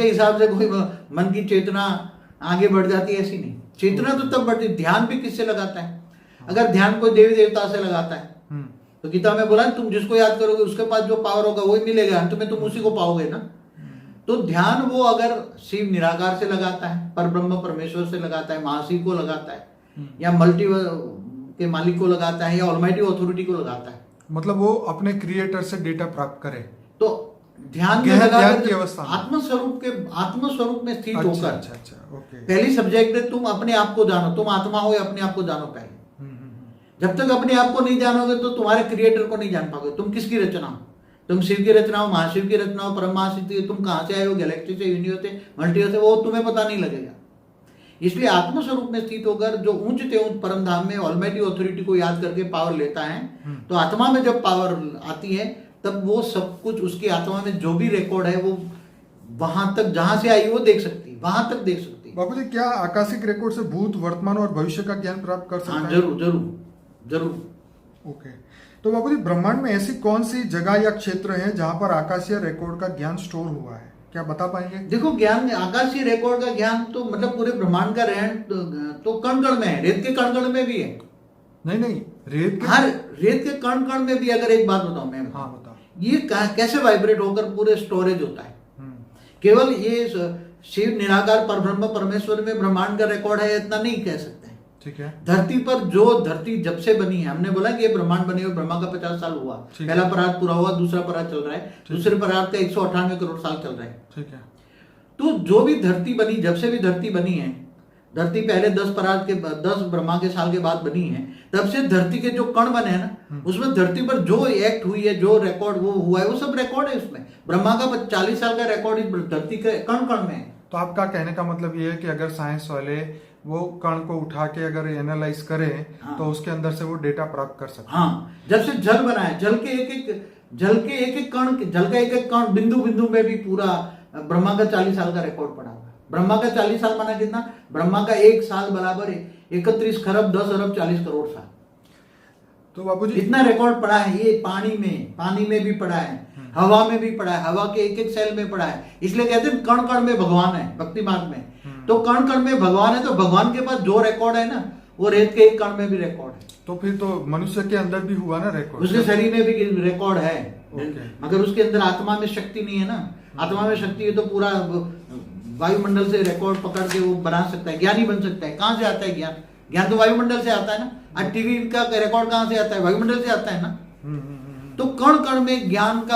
उसके हिसाब से कोई मन की चेतना आगे बढ़ जाती है, ऐसी नहीं। चेतना तो तब बढ़ती, ध्यान भी किससे लगाता है? अगर ध्यान कोई देवी देवता से लगाता है तो गीता में बोला तुम जिसको याद करोगे उसके पास जो पावर होगा वही मिलेगा, अंत में तुम उसी को पाओगे ना। तो ध्यान वो अगर शिव निराकार से लगाता है, पर ब्रह्म परमेश्वर से लगाता है, महाशिव को लगाता है, या मल्टी के मालिक को लगाता है, या ऑलमाइटी अथॉरिटी को लगाता है, मतलब वो अपने क्रिएटर से डेटा प्राप्त करे, तो ध्यान में लगाकर आत्मस्वरूप में स्थित होकर। अच्छा, ओके। पहली सब्जेक्ट है तुम अपने आप को जानो, तुम आत्मा हो या अपने आप को जानो पहले। जब तक अपने आप को नहीं जानोगे तो तुम्हारे क्रिएटर को नहीं जान पाओगे। तुम किसकी रचना हो? तुम शिव की रचना हो, महाशिव की रचना हो, परम महाशिव, तुम कहां से आए हो, गैलेक्सी से, यूनिवर्स से, मल्टीवर्स से, वो तुम्हें पता नहीं लगेगा। इसलिए आत्मस्वरूप में स्थित होकर जो ऊंच ते ऊंच परम धाम में ऑलमाइटी अथॉरिटी को याद करके पावर लेता है, तो आत्मा में जब पावर आती है तब वो सब कुछ उसकी आत्मा में जो भी रिकॉर्ड है वो वहां तक जहां से आई वो देख सकती, वहां तक देख सकती। बाबू जी, क्या आकाशिक रिकॉर्ड से भूत, वर्तमान और भविष्य का ज्ञान प्राप्त कर सकते हैं? जरूर। ओके, तो बाबू जी, ब्रह्मांड में ऐसी कौन सी जगह या क्षेत्र है जहां पर आकाशीय रिकॉर्ड का ज्ञान स्टोर हुआ है? क्या बता पाएंगे? देखो, ज्ञान में आकाशीय रिकॉर्ड का ज्ञान तो मतलब पूरे ब्रह्मांड का रहन तो कण कण में है, रेत के कण कण में भी है। नहीं, रेत के कण कण में भी। अगर एक बात बताऊं मैं, हाँ बताओ। ये कैसे वाइब्रेट होकर पूरे स्टोरेज होता है? केवल ये शिव निराकार परब्रह्म परमेश्वर में ब्रह्मांड का रिकॉर्ड है इतना नहीं कह सकते। ठीक है। धरती पर जो धरती जब से बनी है, हमने बोला कि ये ब्रह्मांड बने हुए ब्रह्मा का 50 साल हुआ, पहला परार्थ पूरा हुआ, दूसरा परार्थ चल रहा है, दूसरे परार्थ का 198 करोड़ साल चल रहा है। ठीक है। तो जो भी धरती बनी, जब से भी धरती बनी है, धरती पहले 10 ब्रह्मा के साल के बाद बनी है, तब से धरती के जो कण बने हैं ना, उसमें धरती पर जो एक्ट हुई है, जो रिकॉर्ड वो हुआ है, वो सब रिकॉर्ड है उसमें। ब्रह्मा का 40 साल का रिकॉर्ड इस धरती के कण कण में है। तो आपका कहने का मतलब ये है कि अगर साइंस वाले वो कण को उठा के अगर एनालाइज करें, हाँ, तो उसके अंदर से वो डेटा प्राप्त कर सकते हैं। हाँ, जब से जल बना है, जल के एक एक कण, जल का एक एक कण, बिंदु बिंदु में भी पूरा ब्रह्मा का 40 साल का रिकॉर्ड पड़ा हुआ है। ब्रह्मा का 40 साल माना कितना? ब्रह्मा का एक साल बराबर 31 खरब 10 अरब 40 करोड़ साल। तो बाबूजी, इतना रिकॉर्ड पड़ा है। ये पानी में भी पड़ा है, हवा में भी पड़ा है, हवा के एक एक सेल में पड़ा है। इसलिए कहते हैं कण कण में भगवान है, भक्ति मार्ग में। तो कण कण में भगवान है, तो भगवान के पास जो रिकॉर्ड है ना, वो रेत के एक कण में भी रिकॉर्ड है। तो फिर तो मनुष्य के अंदर भी हुआ ना रिकॉर्ड, उसके शरीर में भी रिकॉर्ड है, मगर उसके अंदर आत्मा में शक्ति नहीं है ना। आत्मा में शक्ति है तो पूरा वायुमंडल से रिकॉर्ड पकड़ के वो बना सकता है, ज्ञानी बन सकता है। कहां से आता है ज्ञान? ज्ञान तो वायुमंडल से आता है ना। आज टीवी का रिकॉर्ड कहां से आता है? वायुमंडल से आता है ना। तो कण कण में ज्ञान का